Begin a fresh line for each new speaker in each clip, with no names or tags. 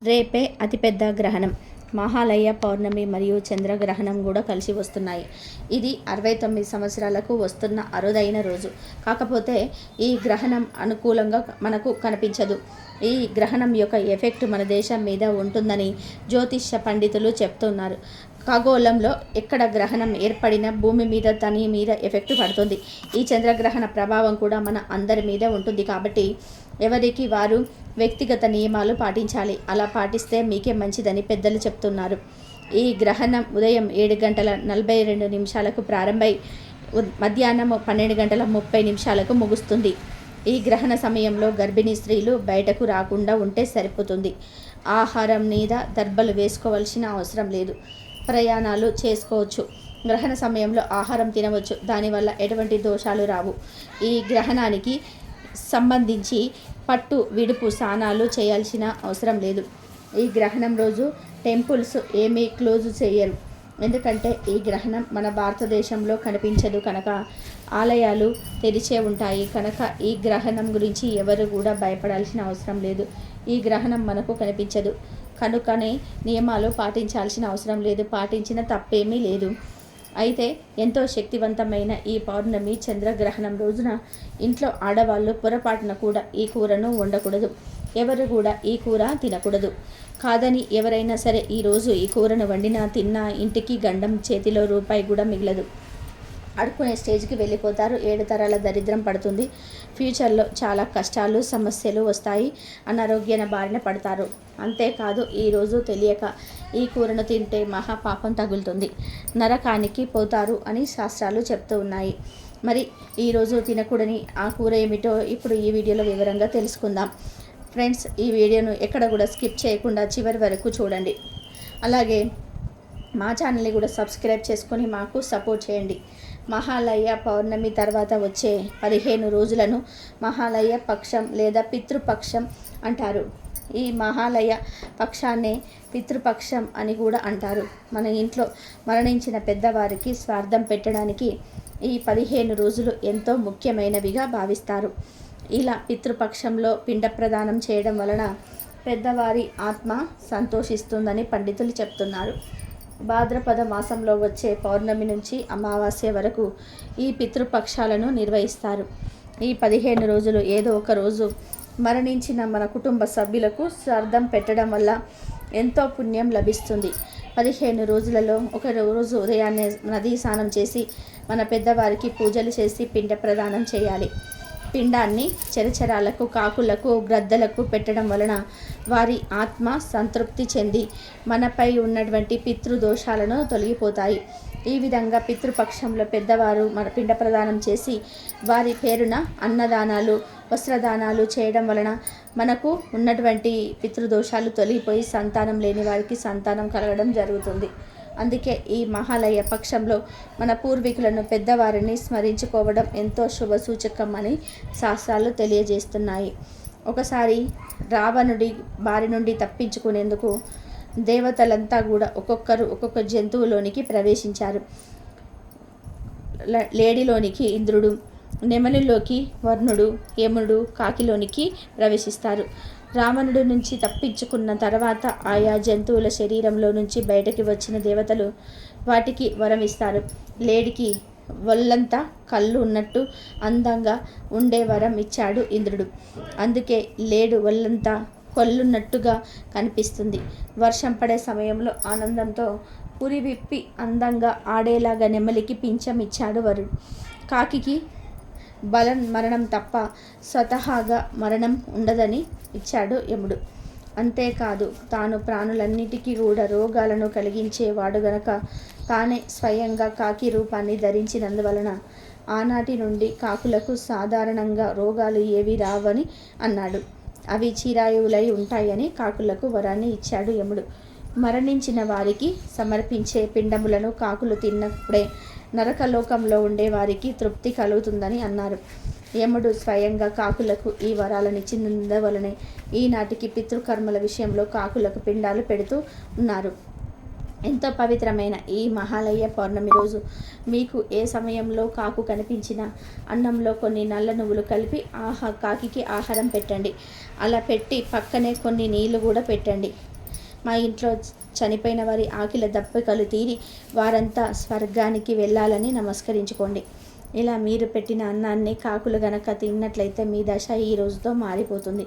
రేపే అతిపెద్ద గ్రహణం. మహాలయ పౌర్ణమి మరియు చంద్రగ్రహణం కూడా కలిసి వస్తున్నాయి. ఇది 69 సంవత్సరాలకు వస్తున్న అరుదైన రోజు. కాకపోతే ఈ గ్రహణం అనుకూలంగా మనకు కనిపించదు. ఈ గ్రహణం యొక్క ఎఫెక్ట్ మన దేశం మీద ఉంటుందని జ్యోతిష్య పండితులు చెప్తున్నారు. ఖగోళంలో ఎక్కడ గ్రహణం ఏర్పడినా భూమి మీద దాని మీద ఎఫెక్ట్ పడుతుంది. ఈ చంద్రగ్రహణ ప్రభావం కూడా మన అందరి మీద ఉంటుంది. కాబట్టి ఎవరికి వారు వ్యక్తిగత నియమాలు పాటించాలి. అలా పాటిస్తే మీకే మంచిదని పెద్దలు చెప్తున్నారు. ఈ గ్రహణం ఉదయం 7:42 ప్రారంభమై మధ్యాహ్నం 12:30 ముగుస్తుంది. ఈ గ్రహణ సమయంలో గర్భిణీ స్త్రీలు బయటకు రాకుండా ఉంటే సరిపోతుంది. ఆహారం మీద దర్బలు వేసుకోవాల్సిన అవసరం లేదు. ప్రయాణాలు చేసుకోవచ్చు. గ్రహణ సమయంలో ఆహారం తినవచ్చు. దానివల్ల ఎటువంటి దోషాలు రావు. ఈ గ్రహణానికి సంబంధించి పట్టు విడుపు స్నానాలు చేయాల్సిన అవసరం లేదు. ఈ గ్రహణం రోజు టెంపుల్స్ ఏమీ క్లోజ్ చేయరు. ఎందుకంటే ఈ గ్రహణం మన భారతదేశంలో కనిపించదు కనుక ఆలయాలు తెరిచే ఉంటాయి. కనుక ఈ గ్రహణం గురించి ఎవరు కూడా భయపడాల్సిన అవసరం లేదు. ఈ గ్రహణం మనకు కనిపించదు కనుకనే నియమాలు పాటించాల్సిన అవసరం లేదు. పాటించిన తప్పేమీ లేదు. అయితే ఎంతో శక్తివంతమైన ఈ పౌర్ణమి చంద్రగ్రహణం రోజున ఇంట్లో ఆడవాళ్ళు పొరపాటున కూడా ఈ కూరను వండకూడదు. ఎవరు కూడా ఈ కూర తినకూడదు. కాదని ఎవరైనా సరే ఈరోజు ఈ కూరను వండినా తిన్నా ఇంటికి గండం చేతిలో రూపాయి కూడా మిగలదు. అడుక్కునే స్టేజ్కి వెళ్ళిపోతారు. 7 తరాల దరిద్రం పడుతుంది. ఫ్యూచర్లో చాలా కష్టాలు సమస్యలు వస్తాయి. అనారోగ్యాన బారిన పడతారు. అంతేకాదు ఈరోజు తెలియక ఈ కూరను తింటే మహాపాపం తగులుతుంది. నరకానికి పోతారు అని శాస్త్రాలు చెప్తూ ఉన్నాయి. మరి ఈరోజు తినకూడని ఆ కూర ఏమిటో ఇప్పుడు ఈ వీడియోలో వివరంగా తెలుసుకుందాం. ఫ్రెండ్స్, ఈ వీడియోను ఎక్కడ కూడా స్కిప్ చేయకుండా చివరి వరకు చూడండి. అలాగే మా ఛానల్ని కూడా సబ్స్క్రైబ్ చేసుకొని మాకు సపోర్ట్ చేయండి. మహాలయ పౌర్ణమి తర్వాత వచ్చే 15 రోజులను మహాలయ పక్షం లేదా పితృపక్షం అంటారు. ఈ మహాలయ పక్షాన్నే పితృపక్షం అని కూడా అంటారు. మన ఇంట్లో మరణించిన పెద్దవారికి స్వార్థం పెట్టడానికి ఈ 15 రోజులు ఎంతో ముఖ్యమైనవిగా భావిస్తారు. ఇలా పితృపక్షంలో పిండ ప్రదానం చేయడం వలన పెద్దవారి ఆత్మ సంతోషిస్తుందని పండితులు చెప్తున్నారు. భాద్రపద మాసంలో వచ్చే పౌర్ణమి నుంచి అమావాస్య వరకు ఈ పితృపక్షాలను నిర్వహిస్తారు. ఈ 15 రోజులు ఏదో ఒక రోజు మరణించిన మన కుటుంబ సభ్యులకు శ్రాద్ధం పెట్టడం వల్ల ఎంతో పుణ్యం లభిస్తుంది. 15 రోజులలో ఒక రోజు ఉదయాన్నే నదీ స్నానం చేసి మన పెద్దవారికి పూజలు చేసి పిండ ప్రదానం చేయాలి. పిండాన్ని చరచరాలకు, కాకులకు, గ్రద్దలకు పెట్టడం వలన వారి ఆత్మ సంతృప్తి చెంది మనపై ఉన్నటువంటి పితృదోషాలను తొలగిపోతాయి. ఈ విధంగా పితృపక్షంలో పెద్దవారు మన పిండ ప్రదానం చేసి వారి పేరున అన్నదానాలు, వస్త్రదానాలు చేయడం వలన మనకు ఉన్నటువంటి పితృదోషాలు తొలగిపోయి సంతానం లేని వారికి సంతానం కలగడం జరుగుతుంది. అందుకే ఈ మహాలయ పక్షంలో మన పూర్వీకులను పెద్దవారిని స్మరించుకోవడం ఎంతో శుభసూచకం అని శాస్త్రాలు తెలియజేస్తున్నాయి. ఒకసారి రావణుడి బారి నుండి తప్పించుకునేందుకు దేవతలంతా కూడా ఒక్కొక్కరు ఒక్కొక్క జంతువులోనికి ప్రవేశించారు. లేడిలోనికి ఇంద్రుడు, నెమలిలోకి వరుణుడు, యముడు కాకిలోనికి ప్రవేశిస్తారు. రావణుడి నుంచి తప్పించుకున్న తర్వాత ఆయా జంతువుల శరీరంలో నుంచి బయటకి వచ్చిన దేవతలు వాటికి వరం ఇస్తారు. లేడికి ఒళ్ళంతా కళ్ళు ఉన్నట్టు అందంగా ఉండే వరం ఇచ్చాడు ఇంద్రుడు. అందుకే లేడు ఒళ్ళంతా కొల్లున్నట్టుగా కనిపిస్తుంది. వర్షం పడే సమయంలో ఆనందంతో పురి విప్పి అందంగా ఆడేలాగా నెమలికి పింఛం ఇచ్చాడు వరుడు. కాకికి మరణం తప్ప స్వతహాగా మరణం ఉండదని ఇచ్చాడు యముడు. అంతేకాదు తాను ప్రాణులన్నిటికీ కూడా రోగాలను కలిగించేవాడు గనక తానే స్వయంగా కాకి రూపాన్ని ధరించినందువలన ఆనాటి నుండి కాకులకు సాధారణంగా రోగాలు ఏవి రావని అన్నాడు. అవి చిరాయువులై ఉంటాయని కాకులకు వరాన్ని ఇచ్చాడు యముడు. మరణించిన వారికి సమర్పించే పిండములను కాకులు తిన్నప్పుడే నరకలోకంలో ఉండే వారికి తృప్తి కలుగుతుందని అన్నారు. యముడు స్వయంగా కాకులకు ఈ వరాలనిచ్చినందువలనే ఈనాటికి పితృకర్మల విషయంలో కాకులకు పిండాలు పెడుతూ ఉన్నారు. ఎంతో పవిత్రమైన ఈ మహాలయ పౌర్ణమి రోజు మీకు ఏ సమయంలో కాకు కనిపించినా అన్నంలో కొన్ని నల్ల నువ్వులు కలిపి కాకికి ఆహారం పెట్టండి. అలా పెట్టి పక్కనే కొన్ని నీళ్లు కూడా పెట్టండి. మా ఇంట్లో చనిపోయిన వారి ఆకిల దప్పికలు తీరి వారంతా స్వర్గానికి వెళ్ళాలని నమస్కరించుకోండి. ఇలా మీరు పెట్టిన అన్నాన్ని కాకులు గనక తిన్నట్లయితే మీ దశ ఈ రోజుతో మారిపోతుంది.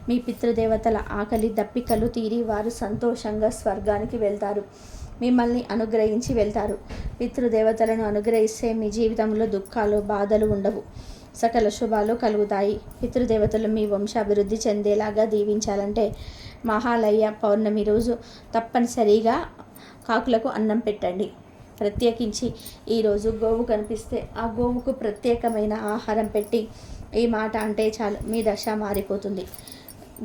మీ పితృదేవతల ఆకలి దప్పికలు తీరి వారు సంతోషంగా స్వర్గానికి వెళ్తారు. మిమ్మల్ని అనుగ్రహించి వెళ్తారు. పితృదేవతలను అనుగ్రహిస్తే మీ జీవితంలో దుఃఖాలు బాధలు ఉండవు. సకల శుభాలు కలుగుతాయి. పితృదేవతలు మీ వంశాభివృద్ధి చెందేలాగా దీవించాలంటే మహాలయ పౌర్ణమి రోజు తప్పనిసరిగా కాకులకు అన్నం పెట్టండి. ప్రత్యేకించి ఈరోజు గోవు కనిపిస్తే ఆ గోవుకు ప్రత్యేకమైన ఆహారం పెట్టి ఈ మాట అంటే చాలు మీ దశ మారిపోతుంది.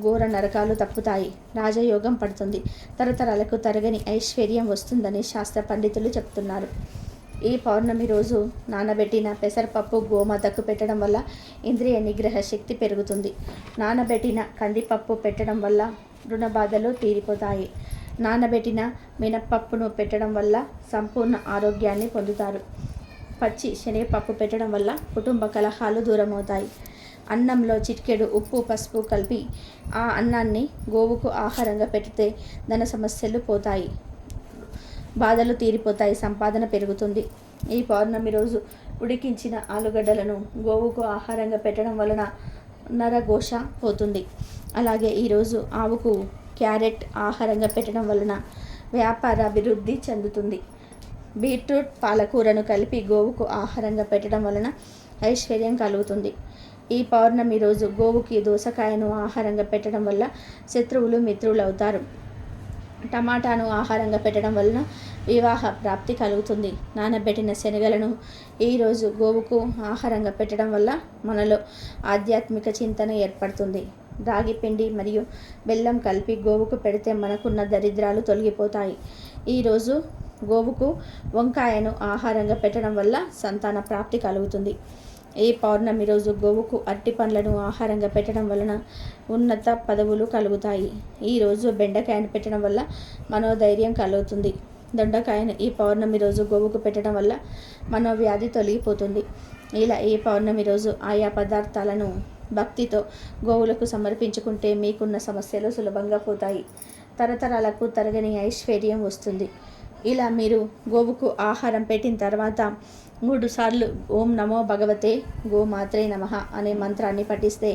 ఘోర నరకాలు తప్పుతాయి. రాజయోగం పడుతుంది. తరతరాలకు తరగని ఐశ్వర్యం వస్తుందని శాస్త్ర పండితులు చెప్తున్నారు. ఈ పౌర్ణమి రోజు నానబెట్టిన పెసరపప్పు గోమాతకు పెట్టడం వల్ల ఇంద్రియ నిగ్రహ శక్తి పెరుగుతుంది. నానబెట్టిన కందిపప్పు పెట్టడం వల్ల రుణ బాధలు తీరిపోతాయి. నానబెట్టిన మినప్పప్పును పెట్టడం వల్ల సంపూర్ణ ఆరోగ్యాన్ని పొందుతారు. పచ్చి శనగపప్పు పెట్టడం వల్ల కుటుంబ కలహాలు దూరమవుతాయి. అన్నంలో చిటికెడు ఉప్పు పసుపు కలిపి ఆ అన్నాన్ని గోవుకు ఆహారంగా పెడితే ధన సమస్యలు పోతాయి. బాధలు తీరిపోతాయి. సంపాదన పెరుగుతుంది. ఈ పౌర్ణమి రోజు ఉడికించిన ఆలుగడ్డలను గోవుకు ఆహారంగా పెట్టడం వలన నరఘోష పోతుంది. అలాగే ఈరోజు ఆవుకు క్యారెట్ ఆహారంగా పెట్టడం వలన వ్యాపార అభివృద్ధి చెందుతుంది. బీట్రూట్ పాలకూరను కలిపి గోవుకు ఆహారంగా పెట్టడం వలన ఐశ్వర్యం కలుగుతుంది. ఈ పౌర్ణమి రోజు గోవుకి దోసకాయను ఆహారంగా పెట్టడం వల్ల శత్రువులు మిత్రులు అవుతారు. టమాటాను ఆహారంగా పెట్టడం వలన వివాహ ప్రాప్తి కలుగుతుంది. నానబెట్టిన శనగలను ఈరోజు గోవుకు ఆహారంగా పెట్టడం వల్ల మనలో ఆధ్యాత్మిక చింతన ఏర్పడుతుంది. రాగి పిండి మరియు బెల్లం కలిపి గోవుకు పెడితే మనకున్న దరిద్రాలు తొలగిపోతాయి. ఈరోజు గోవుకు వంకాయను ఆహారంగా పెట్టడం వల్ల సంతాన ప్రాప్తి కలుగుతుంది. ఈ పౌర్ణమి రోజు గోవుకు అరటి పండ్లను ఆహారంగా పెట్టడం వలన ఉన్నత పదవులు కలుగుతాయి. ఈరోజు బెండకాయను పెట్టడం వల్ల మనోధైర్యం కలుగుతుంది. దొండకాయను ఈ పౌర్ణమి రోజు గోవుకు పెట్టడం వల్ల మనోవ్యాధి తొలగిపోతుంది. ఇలా ఈ పౌర్ణమి రోజు ఆయా పదార్థాలను భక్తితో గోవులకు సమర్పించుకుంటే మీకున్న సమస్యలు సులభంగా పోతాయి. తరతరాలకు తరగని ఐశ్వర్యం వస్తుంది. ఇలా మీరు గోవుకు ఆహారం పెట్టిన తర్వాత 3 సార్లు ఓం నమో భగవతే గోమాత్రే నమః అనే మంత్రాన్ని పఠిస్తే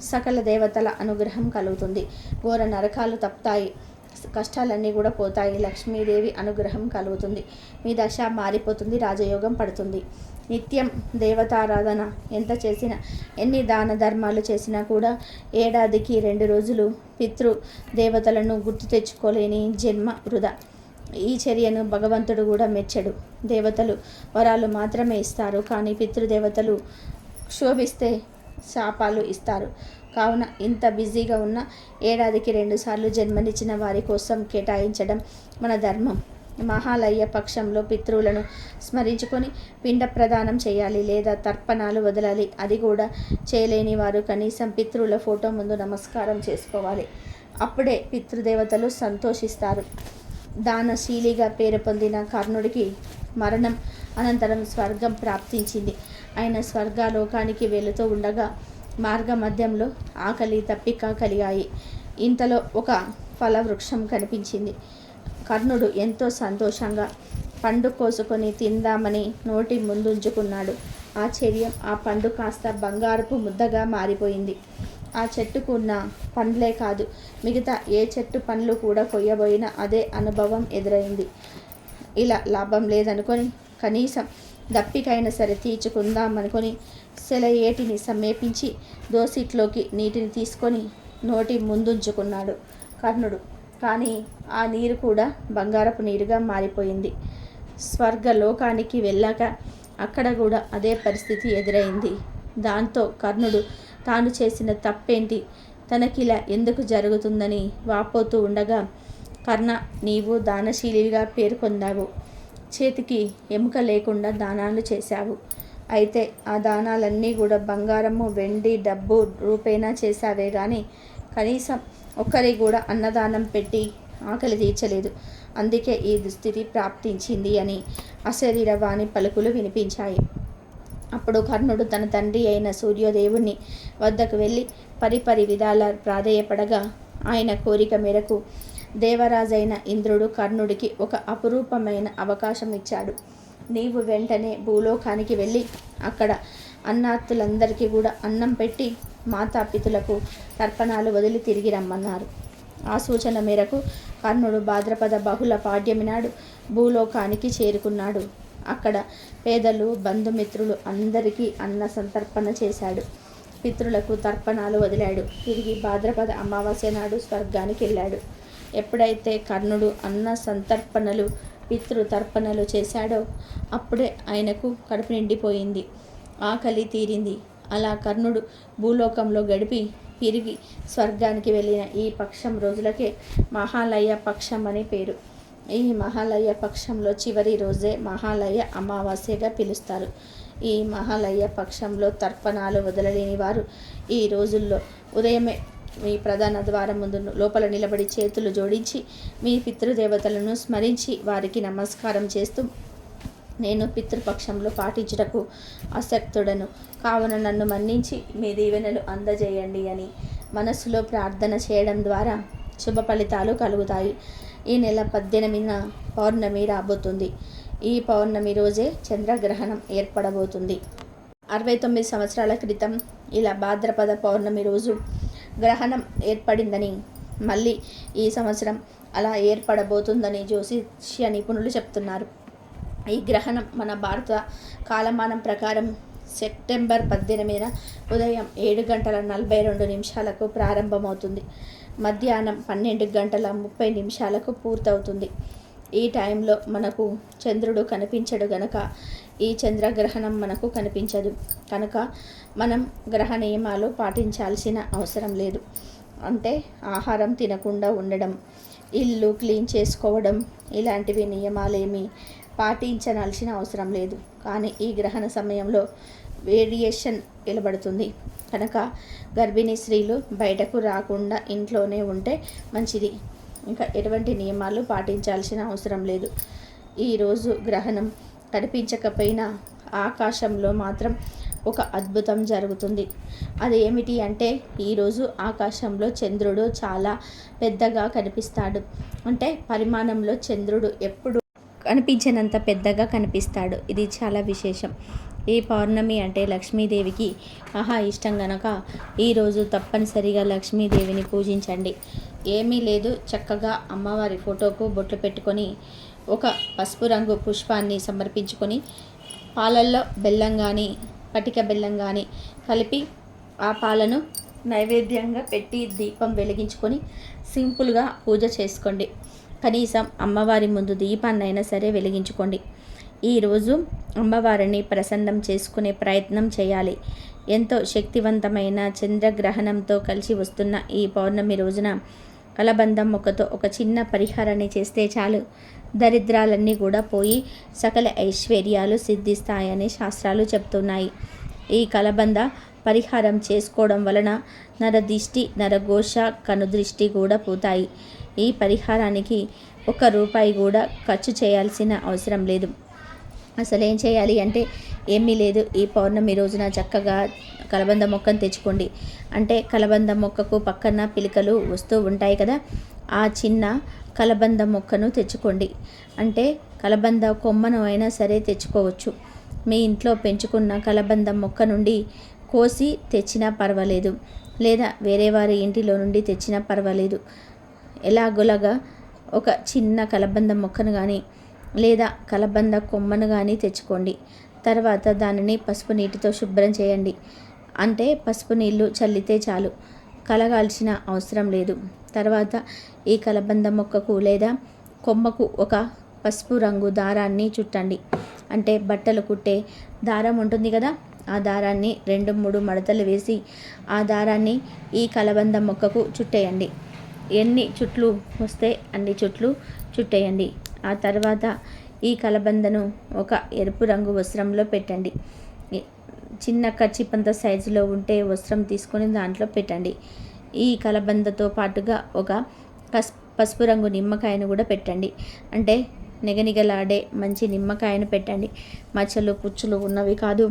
సకల దేవతల అనుగ్రహం కలుగుతుంది. ఘోర నరకాలు తప్పుతాయి. కష్టాలన్నీ కూడా పోతాయి. లక్ష్మీదేవి అనుగ్రహం కలుగుతుంది. మీ దశ మారిపోతుంది. రాజయోగం పడుతుంది. నిత్యం దేవతారాధన ఎంత చేసినా, ఎన్ని దాన ధర్మాలు చేసినా కూడా ఏడాదికి 2 రోజులు పితృ దేవతలను గుర్తు తెచ్చుకోలేని జన్మ వృధా. ఈ చర్యను భగవంతుడు కూడా మెచ్చడు. దేవతలు వరాలు మాత్రమే ఇస్తారు, కానీ పితృదేవతలు క్షోభిస్తే శాపాలు ఇస్తారు. కావున ఇంత బిజీగా ఉన్న ఏడాదికి 2 సార్లు జన్మనిచ్చిన వారి కోసం కేటాయించడం మన ధర్మం. మహాలయ పక్షంలో పితృలను స్మరించుకొని పిండ ప్రదానం చేయాలి లేదా తర్పణాలు వదలాలి. అది కూడా చేయలేని వారు కనీసం పితృల ఫోటో ముందు నమస్కారం చేసుకోవాలి. అప్పుడే పితృదేవతలు సంతోషిస్తారు. దానశీలిగా పేరు పొందిన కర్ణుడికి మరణం అనంతరం స్వర్గం ప్రాప్తించింది. ఆయన స్వర్గలోకానికి వెళుతూ ఉండగా మార్గ మధ్యంలో ఆకలి దప్పిక కలిగాయి. ఇంతలో ఒక ఫలవృక్షం కనిపించింది. కర్ణుడు ఎంతో సంతోషంగా పండు కోసుకొని తిందామని నోటి ముందుంచుకున్నాడు. ఆశ్చర్యం, ఆ పండు కాస్త బంగారపు ముద్దగా మారిపోయింది. ఆ చెట్టుకు ఉన్న పండ్లే కాదు, మిగతా ఏ చెట్టు పండ్లు కూడా కొయ్యబోయినా అదే అనుభవం ఎదురైంది. ఇలా లాభం లేదనుకొని కనీసం దప్పికైనా సరే తీర్చుకుందామనుకొని సెలయేటిని సమీపించి దోసిట్లోకి నీటిని తీసుకొని నోటి ముందుంచుకున్నాడు కర్ణుడు. కానీ ఆ నీరు కూడా బంగారపు నీరుగా మారిపోయింది. స్వర్గలోకానికి వెళ్ళాక అక్కడ కూడా అదే పరిస్థితి ఎదురైంది. దాంతో కర్ణుడు తాను చేసిన తప్పేంటి, తనకిలా ఎందుకు జరుగుతుందని వాపోతూ ఉండగా, కర్ణ, నీవు దానశీలిగా పేరు పొందావు. చేతికి ఎముక లేకుండా దానాలు చేశావు. అయితే ఆ దానాలన్నీ కూడా బంగారము, వెండి, డబ్బు రూపేణా చేశావే కానీ కనీసం ఒక్కరికి కూడా అన్నదానం పెట్టి ఆకలి తీర్చలేదు. అందుకే ఈ దుస్థితి ప్రాప్తించింది అని అశరీరవాణి పలుకులు వినిపించాయి. అప్పుడు కర్ణుడు తన తండ్రి అయిన సూర్యదేవుని వద్దకు వెళ్ళి పరిపరి విధాల ప్రాధేయపడగా ఆయన కోరిక మేరకు దేవరాజైన ఇంద్రుడు కర్ణుడికి ఒక అపురూపమైన అవకాశం ఇచ్చాడు. నీవు వెంటనే భూలోకానికి వెళ్ళి అక్కడ అన్నార్తులందరికీ కూడా అన్నం పెట్టి మాతాపితులకు తర్పణాలు వదిలి తిరిగి రమ్మన్నారు. ఆ సూచన మేరకు కర్ణుడు భాద్రపద బహుళ పాడ్యమి నాడు భూలోకానికి చేరుకున్నాడు. అక్కడ పేదలు బంధుమిత్రులు అందరికీ అన్న సంతర్పణ చేశాడు. పితృలకు తర్పణాలు వదిలాడు. తిరిగి భాద్రపద అమావాస్య నాడు స్వర్గానికి వెళ్ళాడు. ఎప్పుడైతే కర్ణుడు అన్న సంతర్పణలు పితృతర్పణలు చేశాడో అప్పుడే ఆయనకు కడుపు నిండిపోయింది, ఆకలి తీరింది. అలా కర్ణుడు భూలోకంలో గడిపి తిరిగి స్వర్గానికి వెళ్ళిన ఈ పక్షం రోజులకే మహాలయ పక్షం అని పేరు. ఈ మహాలయ పక్షంలో చివరి రోజే మహాలయ అమావాస్యగా పిలుస్తారు. ఈ మహాలయ పక్షంలో తర్పణాలు వదలలేని వారు ఈ రోజుల్లో ఉదయమే మీ ప్రధాన ద్వారం ముందు లోపల నిలబడి చేతులు జోడించి మీ పితృదేవతలను స్మరించి వారికి నమస్కారం చేస్తూ, నేను పితృపక్షంలో పాటించుటకు ఆసక్తుడను కావున నన్ను మన్నించి మీ దీవెనలు అందజేయండి అని మనస్సులో ప్రార్థన చేయడం ద్వారా శుభ ఫలితాలు కలుగుతాయి. ఈ నెల 18న పౌర్ణమి రాబోతుంది. ఈ పౌర్ణమి రోజే చంద్రగ్రహణం ఏర్పడబోతుంది. 69 సంవత్సరాల క్రితం ఇలా భాద్రపద పౌర్ణమి రోజు గ్రహణం ఏర్పడిందని, మళ్ళీ ఈ సంవత్సరం అలా ఏర్పడబోతుందని జ్యోతిష్య నిపుణులు చెప్తున్నారు. ఈ గ్రహణం మన భారత కాలమానం ప్రకారం సెప్టెంబర్ 18న ఉదయం 7:42 ప్రారంభమవుతుంది. మధ్యాహ్నం 12:30 పూర్తవుతుంది. ఈ టైంలో మనకు చంద్రుడు కనిపించడు గనక ఈ చంద్రగ్రహణం మనకు కనిపించదు. కనుక మనం గ్రహ నియమాలు పాటించాల్సిన అవసరం లేదు. అంటే ఆహారం తినకుండా ఉండడం, ఇల్లు క్లీన్ చేసుకోవడం, ఇలాంటివి నియమాలేమీ పాటించాల్సిన అవసరం లేదు. కానీ ఈ గ్రహణ సమయంలో రేడియేషన్ వెలువడుతుంది కనుక గర్భిణీ స్త్రీలు బయటకు రాకుండా ఇంట్లోనే ఉంటే మంచిది. ఇంకా ఎటువంటి నియమాలు పాటించాల్సిన అవసరం లేదు. ఈరోజు గ్రహణం కనిపించకపోయినా ఆకాశంలో మాత్రం ఒక అద్భుతం జరుగుతుంది. అది ఏమిటి అంటే ఈరోజు ఆకాశంలో చంద్రుడు చాలా పెద్దగా కనిపిస్తాడు. అంటే పరిమాణంలో చంద్రుడు ఎప్పుడు కనిపించినంత పెద్దగా కనిపిస్తాడు. ఇది చాలా విశేషం. ఈ పౌర్ణమి అంటే లక్ష్మీదేవికి మహా ఇష్టం గనక ఈరోజు తప్పనిసరిగా లక్ష్మీదేవిని పూజించండి. ఏమీ లేదు, చక్కగా అమ్మవారి ఫోటోకు బొట్లు పెట్టుకొని ఒక పసుపు రంగు పుష్పాన్ని సమర్పించుకొని పాలల్లో బెల్లం కానీ పటిక బెల్లం కానీ కలిపి ఆ పాలను నైవేద్యంగా పెట్టి దీపం వెలిగించుకొని సింపుల్గా పూజ చేసుకోండి. కనీసం అమ్మవారి ముందు దీపాన్నైనా సరే వెలిగించుకోండి. ఈరోజు అమ్మవారిని ప్రసన్నం చేసుకునే ప్రయత్నం చేయాలి. ఎంతో శక్తివంతమైన చంద్రగ్రహణంతో కలిసి వస్తున్న ఈ పౌర్ణమి రోజున కలబందం మొక్కతో ఒక చిన్న పరిహారాన్ని చేస్తే చాలు, దరిద్రాలన్నీ కూడా పోయి సకల ఐశ్వర్యాలు సిద్ధిస్తాయని శాస్త్రాలు చెప్తున్నాయి. ఈ కలబంద పరిహారం చేసుకోవడం వలన నరదిష్టి, నరఘోష, కనుదృష్టి కూడా పోతాయి. ఈ పరిహారానికి ₹1 కూడా ఖర్చు చేయాల్సిన అవసరం లేదు. అసలు ఏం చేయాలి అంటే ఏమీ లేదు. ఈ పౌర్ణమి రోజున చక్కగా కలబంద మొక్కను తెచ్చుకోండి. అంటే కలబంద మొక్కకు పక్కన పిలకలు వస్తూ ఉంటాయి కదా, ఆ చిన్న కలబంద మొక్కను తెచ్చుకోండి. అంటే కలబంద కొమ్మను అయినా సరే తెచ్చుకోవచ్చు. మీ ఇంట్లో పెంచుకున్న కలబంద మొక్క నుండి కోసి తెచ్చినా పర్వాలేదు, లేదా వేరే వారి ఇంటిలో నుండి తెచ్చినా పర్వాలేదు. ఎలాగోలాగా ఒక చిన్న కలబంద మొక్కను కానీ లేదా కలబంద కొమ్మను కానీ తెచ్చుకోండి. తర్వాత దానిని పసుపు నీటితో శుభ్రం చేయండి. అంటే పసుపు నీళ్ళు చల్లితే చాలు, కలగాల్సిన అవసరం లేదు. తర్వాత ఈ కలబంద మొక్కకు లేదా కొమ్మకు ఒక పసుపు రంగు దారాన్ని చుట్టండి. అంటే బట్టలు కుట్టే దారం ఉంటుంది కదా, ఆ దారాన్ని 2-3 మడతలు వేసి ఆ దారాన్ని ఈ కలబంద మొక్కకు చుట్టేయండి. ఎన్ని చుట్లు వస్తే అన్ని చుట్లు చుట్టేయండి. ఆ తర్వాత ఈ కలబందను ఒక ఎరుపు రంగు వస్త్రంలో పెట్టండి. చిన్న కర్చీపంత సైజులో ఉంటే వస్త్రం తీసుకొని దాంట్లో పెట్టండి. ఈ కలబందతో పాటుగా ఒక పసుపు రంగు నిమ్మకాయను కూడా పెట్టండి. అంటే నిగనిగలాడే మంచి నిమ్మకాయను పెట్టండి. మచ్చలు పుచ్చులు ఉన్నవి కాదు.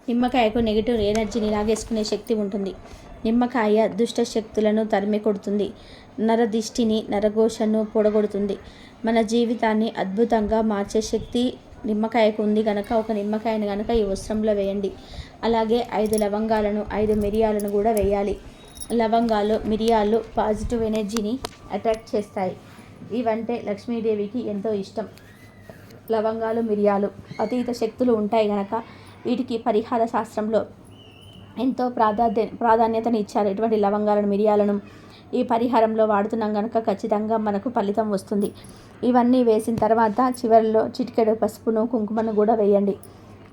నిమ్మకాయకు నెగిటివ్ ఎనర్జీని లాగేసుకునే శక్తి ఉంటుంది. నిమ్మకాయ దుష్ట శక్తులను తరిమి కొడుతుంది. నరదిష్టిని, నరఘోషను పొడగొడుతుంది. మన జీవితాన్ని అద్భుతంగా మార్చే శక్తి నిమ్మకాయకు ఉంది కనుక ఒక నిమ్మకాయను కనుక ఈ వస్త్రంలో వేయండి. అలాగే 5 లవంగాలను 5 మిరియాలను కూడా వేయాలి. లవంగాలు, మిరియాలు పాజిటివ్ ఎనర్జీని అట్రాక్ట్ చేస్తాయి. ఇవంటే లక్ష్మీదేవికి ఎంతో ఇష్టం. లవంగాలు, మిరియాలు అతీత శక్తులు ఉంటాయి కనుక వీటికి పరిహార శాస్త్రంలో ఎంతో ప్రాధాన్యతని ఇచ్చారు. ఇటువంటి లవంగాలను, మిరియాలను ఈ పరిహారంలో వాడుతున్నాం కనుక ఖచ్చితంగా మనకు ఫలితం వస్తుంది. ఇవన్నీ వేసిన తర్వాత చివరిలో చిటికెడు పసుపును, కుంకుమను కూడా వేయండి.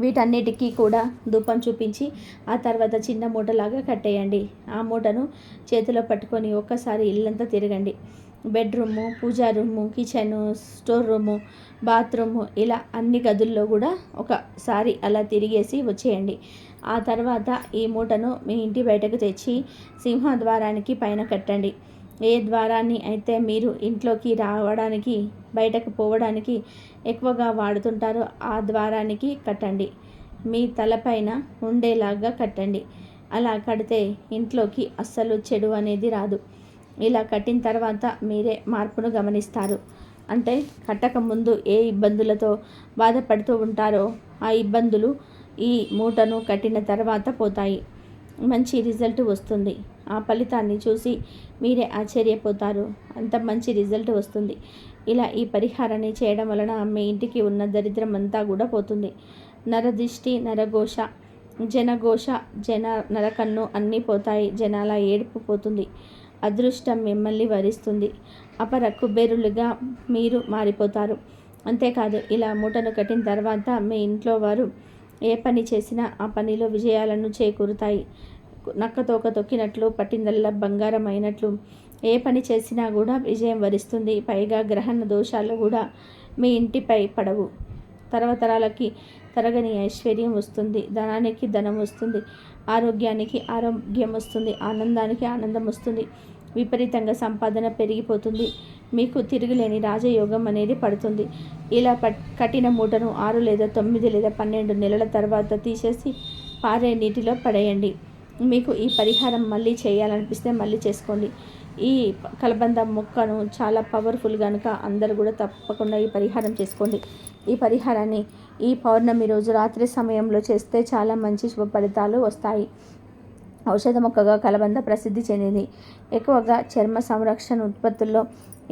వీటన్నిటికీ కూడా ధూపం చూపించి ఆ తర్వాత చిన్న మూటలాగా కట్టేయండి. ఆ మూటను చేతిలో పట్టుకొని ఒక్కసారి ఇల్లంతా తిరగండి. Bedroom, puja room, kitchen, store room, bathroom ఇలా అన్ని గదుల్లో కూడా ఒకసారి అలా తిరిగేసి వచ్చేయండి. ఆ తర్వాత ఈ మూటను మీ ఇంటి బయటకు తెచ్చి సింహద్వారానికి పైన కట్టండి. ఏ ద్వారాన్ని అయితే మీరు ఇంట్లోకి రావడానికి, బయటకు పోవడానికి ఎక్కువగా వాడుతుంటారో ఆ ద్వారానికి కట్టండి. మీ తలపైన ఉండేలాగా కట్టండి. అలా కడితే ఇంట్లోకి అస్సలు చెడు అనేది రాదు. ఇలా కట్టిన తర్వాత మీరే మార్పును గమనిస్తారు. అంటే కట్టక ముందు ఏ ఇబ్బందులతో బాధపడుతూ ఉంటారో ఆ ఇబ్బందులు ఈ మూటను కట్టిన తర్వాత పోతాయి. మంచి రిజల్ట్ వస్తుంది. ఆ ఫలితాన్ని చూసి మీరే ఆశ్చర్యపోతారు. అంత మంచి రిజల్ట్ వస్తుంది. ఇలా ఈ పరిహారాన్ని చేయడం వలన మీ ఇంటికి ఉన్న దరిద్రం అంతా కూడా పోతుంది. నరదిష్టి, నరఘోష, జనఘోష, నరకన్ను అన్నీ పోతాయి. జనాల ఏడుపు పోతుంది. అదృష్టం మిమ్మల్ని వరిస్తుంది. అపర కుబేరులుగా మీరు మారిపోతారు. అంతేకాదు ఇలా మూటను కట్టిన తర్వాత మీ ఇంట్లో వారు ఏ పని చేసినా ఆ పనిలో విజయాలను చేకూరుతాయి. నక్కతోక తొక్కినట్లు, పట్టిందల్లా బంగారం అయినట్లు ఏ పని చేసినా కూడా విజయం వరిస్తుంది. పైగా గ్రహణ దోషాలు కూడా మీ ఇంటిపై పడవు. తరతరాలకి తరగని ఐశ్వర్యం వస్తుంది. ధనానికి ధనం వస్తుంది. ఆరోగ్యానికి ఆరోగ్యం వస్తుంది. ఆనందానికి ఆనందం వస్తుంది. విపరీతంగా సంపాదన పెరిగిపోతుంది. మీకు తిరుగులేని రాజయోగం అనేది పడుతుంది. ఇలా కట్టిన మూటను 6 లేదా 9 లేదా 12 నెలల తర్వాత తీసేసి పారే నీటిలో పడేయండి. మీకు ఈ పరిహారం మళ్ళీ చేయాలనిపిస్తే మళ్ళీ చేసుకోండి. ఈ కలబంద మొక్కను చాలా పవర్ఫుల్ కనుక అందరూ కూడా తప్పకుండా ఈ పరిహారం చేసుకోండి. ఈ పరిహారాన్ని ఈ పౌర్ణమి రోజు రాత్రి సమయంలో చేస్తే చాలా మంచి శుభ ఫలితాలు వస్తాయి. ఔషధ మొక్కగా కలబంద ప్రసిద్ధి చెందింది. ఎక్కువగా చర్మ సంరక్షణ ఉత్పత్తుల్లో,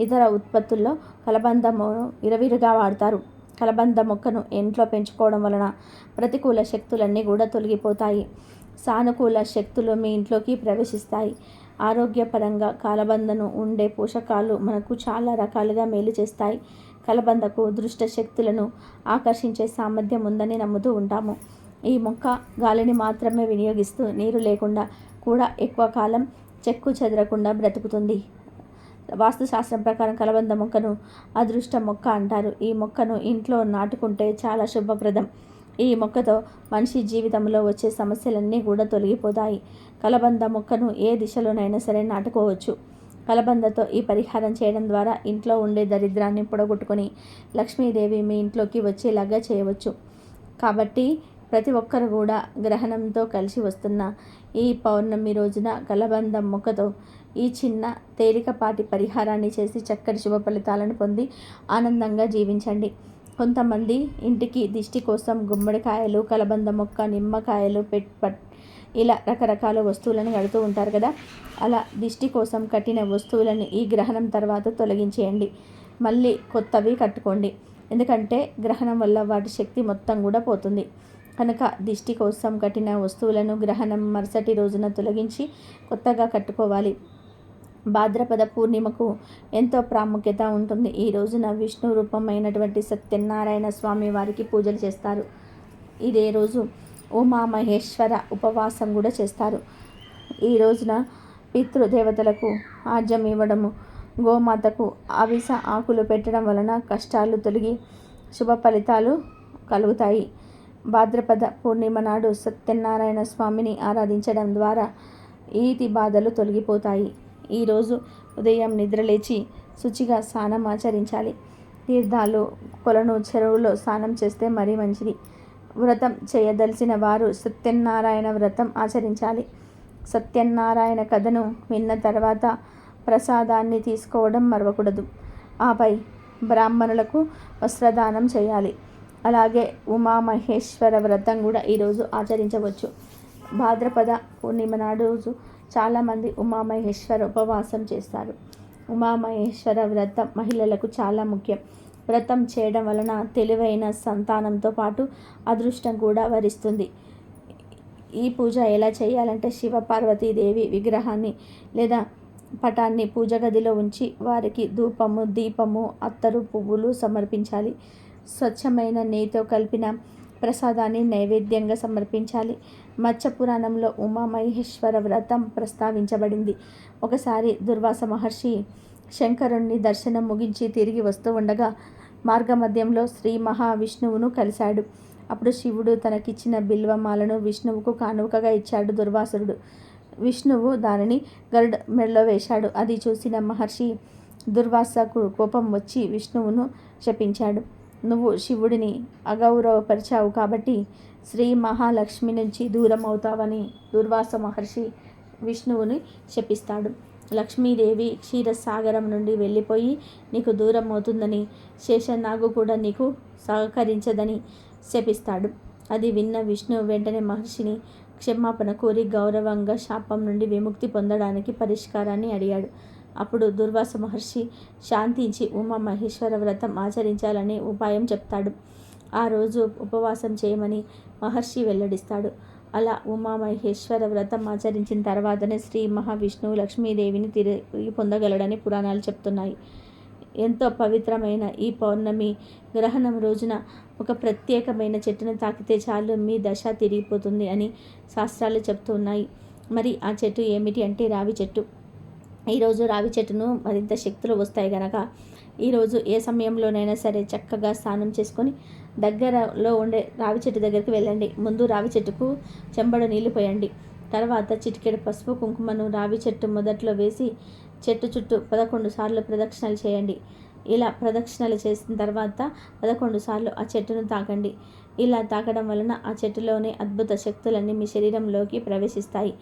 ఇతర ఉత్పత్తుల్లో కలబందను విరివిగా వాడతారు. కలబంద మొక్కను ఇంట్లో పెంచుకోవడం వలన ప్రతికూల శక్తులన్నీ కూడా తొలగిపోతాయి. సానుకూల శక్తులు మీ ఇంట్లోకి ప్రవేశిస్తాయి. ఆరోగ్యపరంగా కలబందను ఉండే పోషకాలు మనకు చాలా రకాలుగా మేలు చేస్తాయి. కలబందకు దృష్ట శక్తులను ఆకర్షించే సామర్థ్యం ఉందని నమ్ముతూ ఉంటాము. ఈ మొక్క గాలిని మాత్రమే వినియోగిస్తూ నీరు లేకుండా కూడా ఎక్కువ కాలం చెక్కు చెదరకుండా బ్రతుకుతుంది. వాస్తుశాస్త్రం ప్రకారం కలబంద మొక్కను అదృష్ట మొక్క అంటారు. ఈ మొక్కను ఇంట్లో నాటుకుంటే చాలా శుభప్రదం. ఈ మొక్కతో మనిషి జీవితంలో వచ్చే సమస్యలన్నీ కూడా తొలగిపోతాయి. కలబంద మొక్కను ఏ దిశలోనైనా సరే నాటుకోవచ్చు. కలబందతో ఈ పరిహారం చేయడం ద్వారా ఇంట్లో ఉండే దరిద్రాన్ని పొడగొట్టుకొని లక్ష్మీదేవి మీ ఇంట్లోకి వచ్చేలాగా చేయవచ్చు. కాబట్టి ప్రతి ఒక్కరు కూడా గ్రహణంతో కలిసి వస్తున్న ఈ పౌర్ణమి రోజున కలబంద మొక్కతో ఈ చిన్న తేలికపాటి పరిహారాన్ని చేసి చక్కటి శుభ ఫలితాలను పొంది ఆనందంగా జీవించండి. కొంతమంది ఇంటికి దిష్టి కోసం గుమ్మడికాయలు, కలబంద మొక్క, నిమ్మకాయలు ఇలా రకరకాల వస్తువులను కడుతూ ఉంటారు కదా. అలా దిష్టి కోసం కట్టిన వస్తువులను ఈ గ్రహణం తర్వాత తొలగించేయండి. మళ్ళీ కొత్తవి కట్టుకోండి. ఎందుకంటే గ్రహణం వల్ల వాటి శక్తి మొత్తం కూడా పోతుంది. కనుక దిష్టి కోసం కట్టిన వస్తువులను గ్రహణం మరుసటి రోజున తొలగించి కొత్తగా కట్టుకోవాలి. భాద్రపద పూర్ణిమకు ఎంతో ప్రాముఖ్యత ఉంటుంది. ఈ రోజున విష్ణు రూపమైనటువంటి సత్యనారాయణ స్వామి వారికి పూజలు చేస్తారు. ఇదే రోజు ఉమామహేశ్వర ఉపవాసం కూడా చేస్తారు. ఈ రోజున పితృదేవతలకు ఆజ్యం ఇవ్వడము, గోమాతకు అవిస ఆకులు పెట్టడం వలన కష్టాలు తొలగి శుభ ఫలితాలు కలుగుతాయి. భాద్రపద పూర్ణిమ నాడు సత్యనారాయణ స్వామిని ఆరాధించడం ద్వారా ఈతి బాధలు తొలగిపోతాయి. ఈరోజు ఉదయం నిద్రలేచి శుచిగా స్నానం ఆచరించాలి. తీర్థాలు, కొలను, చెరువులో స్నానం చేస్తే మరీ మంచిది. వ్రతం చేయదలిచిన వారు సత్యనారాయణ వ్రతం ఆచరించాలి. సత్యనారాయణ కథను విన్న తర్వాత ప్రసాదాన్ని తీసుకోవడం మరవకూడదు. ఆపై బ్రాహ్మణులకు వస్త్రదానం చేయాలి. అలాగే ఉమామహేశ్వర వ్రతం కూడా ఈరోజు ఆచరించవచ్చు. భాద్రపద పూర్ణిమ నాడు చాలామంది ఉమామహేశ్వర ఉపవాసం చేస్తారు. ఉమామహేశ్వర వ్రతం మహిళలకు చాలా ముఖ్యం. వ్రతం చేయడం వలన తెలివైన సంతానంతో పాటు అదృష్టం కూడా వరిస్తుంది. ఈ పూజ ఎలా చేయాలంటే శివపార్వతీదేవి విగ్రహాన్ని లేదా పటాన్ని పూజ గదిలో ఉంచి వారికి ధూపము, దీపము, అత్తరు, పువ్వులు సమర్పించాలి. స్వచ్ఛమైన నెయ్యితో కలిపిన ప్రసాదాన్ని నైవేద్యంగా సమర్పించాలి. మత్స్య పురాణంలో ఉమామహేశ్వర వ్రతం ప్రస్తావించబడింది. ఒకసారి దుర్వాస మహర్షి శంకరుణ్ణి దర్శనం ముగించి తిరిగి వస్తూ ఉండగా మార్గమధ్యంలో శ్రీ మహావిష్ణువును కలిశాడు. అప్పుడు శివుడు తనకిచ్చిన బిల్వమాలను విష్ణువుకు కానుకగా ఇచ్చాడు దుర్వాసురుడు. విష్ణువు దానిని గరుడ మెడలో వేశాడు. అది చూసిన మహర్షి దుర్వాసకు కోపం వచ్చి విష్ణువును శపించాడు. నువ్వు శివుడిని అగౌరవపరిచావు కాబట్టి శ్రీ మహాలక్ష్మి నుంచి దూరం అవుతావని దుర్వాస మహర్షి విష్ణువుని శపిస్తాడు. లక్ష్మీదేవి క్షీరసాగరం నుండి వెళ్ళిపోయి నీకు దూరం అవుతుందని, శేషనాగు కూడా నీకు సహకరించదని శపిస్తాడు. అది విన్న విష్ణువు వెంటనే మహర్షిని క్షమాపణ కోరి గౌరవంగా శాపం నుండి విముక్తి పొందడానికి పరిష్కారాన్ని అడిగాడు. అప్పుడు దుర్వాస మహర్షి శాంతించి ఉమామహేశ్వర వ్రతం ఆచరించాలనే ఉపాయం చెప్తాడు. ఆ రోజు ఉపవాసం చేయమని మహర్షి వెల్లడిస్తాడు. అలా ఉమామహేశ్వర వ్రతం ఆచరించిన తర్వాతనే శ్రీ మహావిష్ణువు లక్ష్మీదేవిని తిరిగి పొందగలడని పురాణాలు చెప్తున్నాయి. ఎంతో పవిత్రమైన ఈ పౌర్ణమి గ్రహణం రోజున ఒక ప్రత్యేకమైన చెట్టును తాకితే చాలు మీ దశ తిరిగిపోతుంది అని శాస్త్రాలు చెప్తున్నాయి. మరి ఆ చెట్టు ఏమిటి అంటే రావి చెట్టు. ఈరోజు రావి చెట్టును మరింత శక్తులు వస్తాయి కనుక ఈరోజు ఏ సమయంలోనైనా సరే చక్కగా స్నానం చేసుకొని దగ్గరలో ఉండే రావి చెట్టు దగ్గరికి వెళ్ళండి. ముందు రావి చెట్టుకు చెంబడు నీళ్లు పోయండి. తర్వాత చిటికెడు పసుపు కుంకుమను రావి చెట్టు మొదట్లో వేసి చెట్టు చుట్టూ 11 సార్లు ప్రదక్షిణలు చేయండి. ఇలా ప్రదక్షిణలు చేసిన తర్వాత 11 సార్లు ఆ చెట్టును తాకండి. ఇలా తాకడం వలన ఆ చెట్టులోని అద్భుత శక్తులన్నీ మీ శరీరంలోకి ప్రవేశిస్తాయి.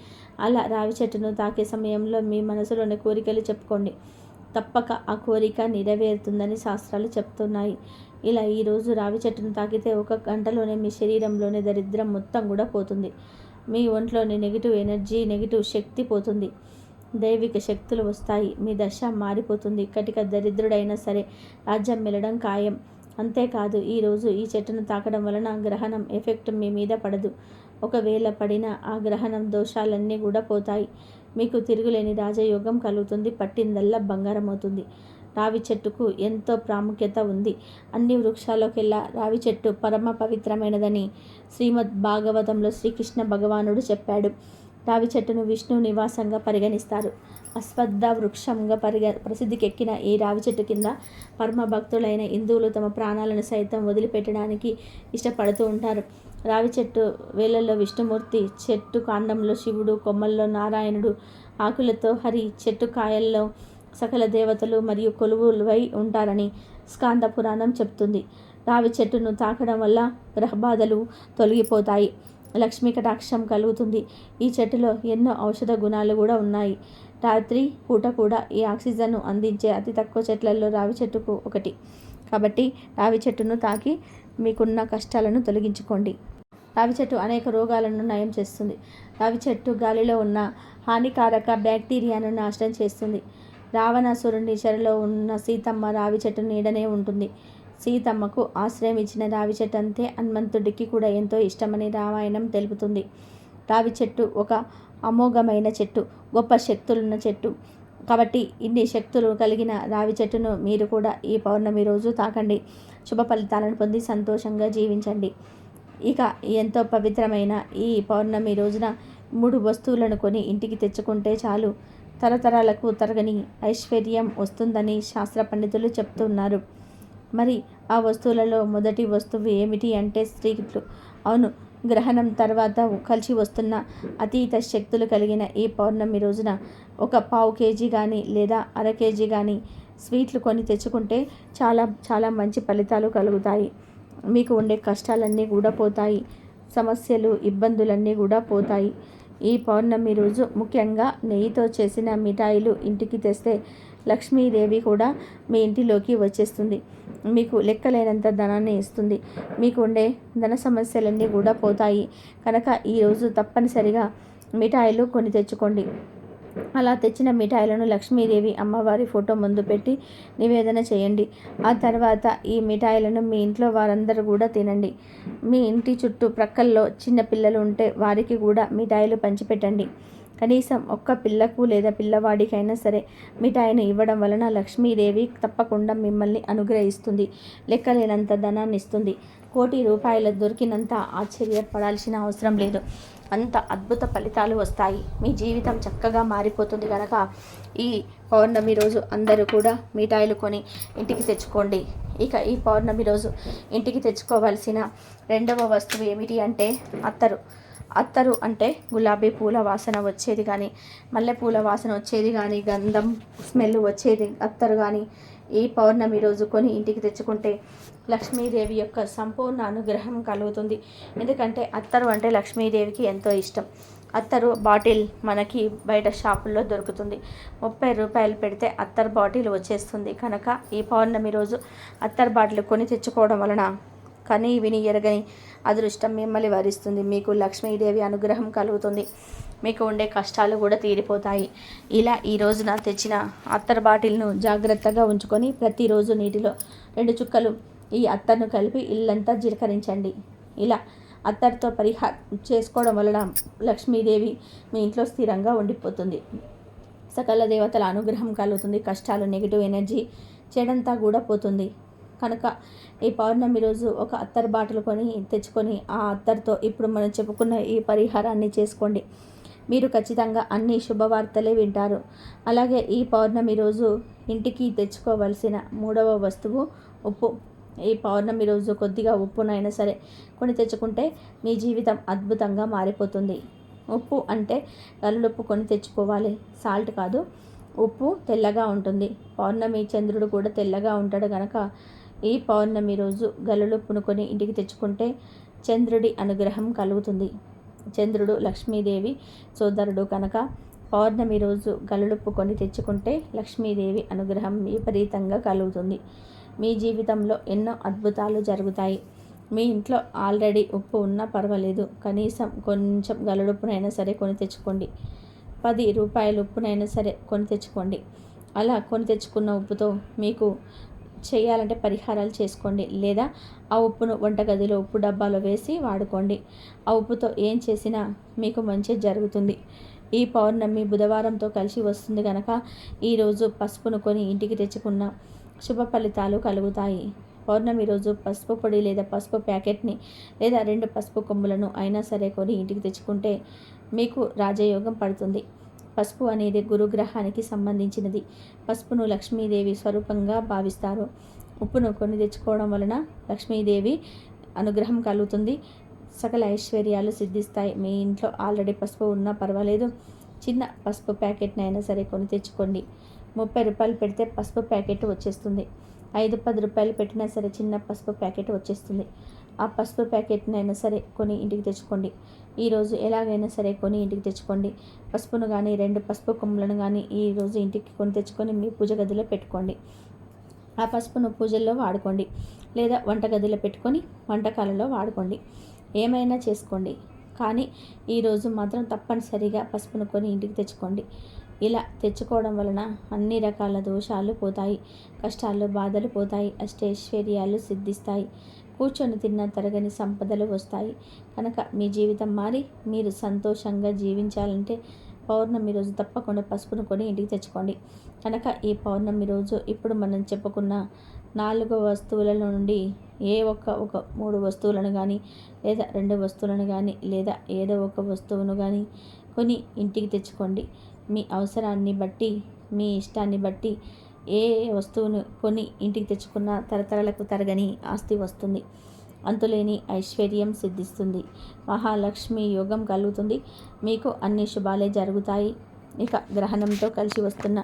అలా రావి చెట్టును తాకే సమయంలో మీ మనసులోని కోరికలు చెప్పుకోండి. తప్పక ఆ కోరిక నెరవేరుతుందని శాస్త్రాలు చెప్తున్నాయి. ఇలా ఈరోజు రావి చెట్టును తాకితే 1 గంటలోనే మీ శరీరంలోని దరిద్రం మొత్తం కూడా పోతుంది. మీ ఒంట్లోని నెగిటివ్ ఎనర్జీ, నెగిటివ్ శక్తి పోతుంది. దైవిక శక్తులు వస్తాయి. మీ దశ మారిపోతుంది. కటిక దరిద్రుడైనా సరే రాజ్యం వెళ్ళడం ఖాయం. అంతేకాదు ఈరోజు ఈ చెట్టును తాకడం వలన గ్రహణం ఎఫెక్ట్ మీ మీద పడదు. ఒకవేళ పడిన ఆ గ్రహణం దోషాలన్నీ కూడా పోతాయి. మీకు తిరుగులేని రాజయోగం కలుగుతుంది. పట్టిందల్లా బంగారం అవుతుంది. రావి చెట్టుకు ఎంతో ప్రాముఖ్యత ఉంది. అన్ని వృక్షాలకెల్లా రావి చెట్టు పరమ పవిత్రమైనదని శ్రీమద్ భాగవతంలో శ్రీకృష్ణ భగవానుడు చెప్పాడు. రావి చెట్టును విష్ణు నివాసంగా పరిగణిస్తారు. అశ్వత్థ వృక్షంగా ప్రసిద్ధికెక్కిన ఈ రావి చెట్టు కింద పరమ భక్తులైన హిందువులు తమ ప్రాణాలను సైతం వదిలిపెట్టడానికి ఇష్టపడుతూ ఉంటారు. రావి చెట్టు వేళ్ళల్లో విష్ణుమూర్తి, చెట్టు కాండంలో శివుడు, కొమ్మల్లో నారాయణుడు, ఆకులతో హరి, చెట్టు కాయల్లో సకల దేవతలు మరియు కొలువులై ఉంటారని స్కాంద పురాణం చెప్తుంది. రావి చెట్టును తాకడం వల్ల గ్రహబాధలు తొలగిపోతాయి. లక్ష్మీ కటాక్షం కలుగుతుంది. ఈ చెట్టులో ఎన్నో ఔషధ గుణాలు కూడా ఉన్నాయి. రాత్రి పూట కూడా ఈ ఆక్సిజన్ను అందించే అతి తక్కువ చెట్లలో రావి చెట్టుకు ఒకటి. కాబట్టి రావి చెట్టును తాకి మీకున్న కష్టాలను తొలగించుకోండి. రావి చెట్టు అనేక రోగాలను నయం చేస్తుంది. రావి చెట్టు గాలిలో ఉన్న హానికారక బ్యాక్టీరియాను నాశనం చేస్తుంది. రావణాసురుని చెరలో ఉన్న సీతమ్మ రావి చెట్టు నీడనే ఉంటుంది. సీతమ్మకు ఆశ్రయం ఇచ్చిన రావి చెట్టు అంతే హనుమంతుడికి కూడా ఎంతో ఇష్టమని రామాయణం తెలుపుతుంది. రావి చెట్టు ఒక అమోఘమైన చెట్టు, గొప్ప శక్తులున్న చెట్టు. కాబట్టి ఇన్ని శక్తులు కలిగిన రావి చెట్టును మీరు కూడా ఈ పౌర్ణమి రోజు తాకండి. శుభ ఫలితాలను పొంది సంతోషంగా జీవించండి. ఇక ఎంతో పవిత్రమైన ఈ పౌర్ణమి రోజున 3 వస్తువులను కొని ఇంటికి తెచ్చుకుంటే చాలు తరతరాలకు తరగని ఐశ్వర్యం వస్తుందని శాస్త్ర పండితులు చెప్తున్నారు. మరి ఆ వస్తువులలో మొదటి వస్తువు ఏమిటి అంటే స్త్రీలు. అవును, గ్రహణం తర్వాత కలిసి వస్తున్న అతీత శక్తులు కలిగిన ఈ పౌర్ణమి రోజున ఒక 1/4 కేజీ కానీ లేదా 1/2 కేజీ కానీ స్వీట్లు కొని తెచ్చుకుంటే చాలా చాలా మంచి ఫలితాలు కలుగుతాయి. మీకు ఉండే కష్టాలన్నీ కూడా పోతాయి. సమస్యలు, ఇబ్బందులన్నీ కూడా పోతాయి. ఈ పౌర్ణమి రోజు ముఖ్యంగా నెయ్యితో చేసిన మిఠాయిలు ఇంటికి తెస్తే లక్ష్మీదేవి కూడా మీ ఇంటిలోకి వచ్చేస్తుంది. మీకు లెక్కలేనంత ధనాన్ని ఇస్తుంది. మీకు ఉండే ధన సమస్యలన్నీ కూడా పోతాయి. కనుక ఈరోజు తప్పనిసరిగా మిఠాయిలు కొని తెచ్చుకోండి. అలా తెచ్చిన మిఠాయిలను లక్ష్మీదేవి అమ్మవారి ఫోటో ముందు పెట్టి నివేదన చేయండి. ఆ తర్వాత ఈ మిఠాయిలను మీ ఇంట్లో వారందరూ కూడా తినండి. మీ ఇంటి చుట్టూ ప్రక్కల్లో చిన్న పిల్లలు ఉంటే వారికి కూడా మిఠాయిలు పంచిపెట్టండి. కనీసం ఒక్క పిల్లకు లేదా పిల్లవాడికైనా సరే మిఠాయిని ఇవ్వడం వలన లక్ష్మీదేవి తప్పకుండా మిమ్మల్ని అనుగ్రహిస్తుంది. లెక్కలేనంత ధనాన్ని ఇస్తుంది. కోటి రూపాయలు దొరికినంత ఆశ్చర్యపడాల్సిన అవసరం లేదు. అంత అద్భుత ఫలితాలు వస్తాయి. మీ జీవితం చక్కగా మారిపోతుంది. కనుక ఈ పౌర్ణమి రోజు అందరూ కూడా మిఠాయిలు కొని ఇంటికి తెచ్చుకోండి. ఇక ఈ పౌర్ణమి రోజు ఇంటికి తెచ్చుకోవాల్సిన రెండవ వస్తువు ఏమిటి అంటే అత్తరు. అత్తరు అంటే గులాబీ పూల వాసన వచ్చేది కానీ, మల్లెపూల వాసన వచ్చేది కానీ, గంధం స్మెల్ వచ్చేది అత్తరు కానీ ఈ పౌర్ణమి రోజు కొని ఇంటికి తెచ్చుకుంటే లక్ష్మీదేవి యొక్క సంపూర్ణ అనుగ్రహం కలుగుతుంది. ఎందుకంటే అత్తరు అంటే లక్ష్మీదేవికి ఎంతో ఇష్టం. అత్తరు బాటిల్ మనకి బయట షాపుల్లో దొరుకుతుంది. 30 రూపాయలు పెడితే అత్తరు బాటిల్ వచ్చేస్తుంది. కనుక ఈ పౌర్ణమి రోజు అత్తరు బాటిల్ కొని తెచ్చుకోవడం వలన కని విని ఎరగని అదృష్టం మిమ్మల్ని వరిస్తుంది. మీకు లక్ష్మీదేవి అనుగ్రహం కలుగుతుంది. మీకు ఉండే కష్టాలు కూడా తీరిపోతాయి. ఇలా ఈ రోజున తెచ్చిన అత్తర్ బాటిల్ను జాగ్రత్తగా ఉంచుకొని ప్రతిరోజు నీటిలో 2 చుక్కలు ఈ అత్తర్ను కలిపి ఇల్లంతా జీలకరించండి. ఇలా అత్తర్తో పరిహారం చేసుకోవడం వలన లక్ష్మీదేవి మీ ఇంట్లో స్థిరంగా ఉండిపోతుంది. సకల దేవతల అనుగ్రహం కలుగుతుంది. కష్టాలు, నెగిటివ్ ఎనర్జీ, చెడంతా కూడా పోతుంది. కనుక ఈ పౌర్ణమి రోజు ఒక అత్తర్ బాటిల్ తెచ్చుకొని ఆ అత్తర్తో ఇప్పుడు మనం చెప్పుకున్న ఈ పరిహారాన్ని చేసుకోండి. మీరు ఖచ్చితంగా అన్ని శుభవార్తలే వింటారు. అలాగే ఈ పౌర్ణమి రోజు ఇంటికి తెచ్చుకోవలసిన మూడవ వస్తువు ఉప్పు. ఈ పౌర్ణమి రోజు కొద్దిగా ఉప్పునైనా సరే కొని తెచ్చుకుంటే మీ జీవితం అద్భుతంగా మారిపోతుంది. ఉప్పు అంటే కల్లుప్పు కొని తెచ్చుకోవాలి, సాల్ట్ కాదు. ఉప్పు తెల్లగా ఉంటుంది. పౌర్ణమి చంద్రుడు కూడా తెల్లగా ఉంటాడు కనుక ఈ పౌర్ణమి రోజు గల్లులుప్పును కొని ఇంటికి తెచ్చుకుంటే చంద్రుడి అనుగ్రహం కలుగుతుంది. చంద్రుడు లక్ష్మీదేవి సోదరుడు కనుక పౌర్ణమి రోజు గల్లులుప్పు కొని తెచ్చుకుంటే లక్ష్మీదేవి అనుగ్రహం విపరీతంగా కలుగుతుంది. మీ జీవితంలో ఎన్నో అద్భుతాలు జరుగుతాయి. మీ ఇంట్లో ఆల్రెడీ ఉప్పు ఉన్నా పర్వాలేదు, కనీసం కొంచెం గల్లులుప్పునైనా సరే కొని తెచ్చుకోండి. 10 రూపాయల ఉప్పునైనా సరే కొని తెచ్చుకోండి. అలా కొని తెచ్చుకున్న ఉప్పుతో మీకు చేయాలంటే పరిహారాలు చేసుకోండి. లేదా ఆ ఉప్పును వంటగదిలో ఉప్పు డబ్బాలో వేసి వాడుకోండి. ఆ ఉప్పుతో ఏం చేసినా మీకు మంచి జరుగుతుంది. ఈ పౌర్ణమి బుధవారంతో కలిసి వస్తుంది కనుక ఈరోజు పసుపును కొని ఇంటికి తెచ్చుకున్న శుభ ఫలితాలు కలుగుతాయి. పౌర్ణమి రోజు పసుపు పొడి లేదా పసుపు ప్యాకెట్ని లేదా 2 పసుపు కొమ్ములను అయినా సరే కొని ఇంటికి తెచ్చుకుంటే మీకు రాజయోగం పడుతుంది. పసుపు అనేది గురుగ్రహానికి సంబంధించినది. పసుపును లక్ష్మీదేవి స్వరూపంగా భావిస్తారు. ఉప్పును కొని తెచ్చుకోవడం వలన లక్ష్మీదేవి అనుగ్రహం కలుగుతుంది. సకల ఐశ్వర్యాలు సిద్ధిస్తాయి. మీ ఇంట్లో ఆల్రెడీ పసుపు ఉన్నా పర్వాలేదు, చిన్న పసుపు ప్యాకెట్నైనా సరే కొని తెచ్చుకోండి. 30 రూపాయలు పెడితే పసుపు ప్యాకెట్ వచ్చేస్తుంది. 5-10 రూపాయలు పెట్టినా సరే చిన్న పసుపు ప్యాకెట్ వచ్చేస్తుంది. ఆ పసుపు ప్యాకెట్నైనా సరే కొని ఇంటికి తెచ్చుకోండి. ఈరోజు ఎలాగైనా సరే కొని ఇంటికి తెచ్చుకోండి. పసుపును కానీ 2 పసుపు కొమ్ములను కానీ ఈరోజు ఇంటికి కొని తెచ్చుకొని మీ పూజ గదిలో పెట్టుకోండి. ఆ పసుపును పూజల్లో వాడుకోండి, లేదా వంటగదిలో పెట్టుకొని వంటకాలలో వాడుకోండి. ఏమైనా చేసుకోండి, కానీ ఈరోజు మాత్రం తప్పనిసరిగా పసుపును కొని ఇంటికి తెచ్చుకోండి. ఇలా తెచ్చుకోవడం వలన అన్ని రకాల దోషాలు పోతాయి, కష్టాలు బాధలు పోతాయి, అష్టైశ్వర్యాలు సిద్ధిస్తాయి. కూర్చొని తిన్న తరగని సంపదలు వస్తాయి. కనుక మీ జీవితం మారి మీరు సంతోషంగా జీవించాలంటే పౌర్ణమి రోజు తప్పకుండా పసుపును కొని ఇంటికి తెచ్చుకోండి. కనుక ఈ పౌర్ణమి రోజు ఇప్పుడు మనం చెప్పుకున్న 4 వస్తువుల నుండి ఒక 3 వస్తువులను కానీ, లేదా 2 వస్తువులను కానీ, లేదా ఏదో ఒక వస్తువును కానీ కొని ఇంటికి తెచ్చుకోండి. మీ అవసరాన్ని బట్టి, మీ ఇష్టాన్ని బట్టి ఏ వస్తువును కొని ఇంటికి తెచ్చుకున్న తరతరాలకు తరగని ఆస్తి వస్తుంది. అంతులేని ఐశ్వర్యం సిద్ధిస్తుంది. మహాలక్ష్మి యోగం కలుగుతుంది. మీకు అన్ని శుభాలే జరుగుతాయి. ఇక గ్రహణంతో కలిసి వస్తున్న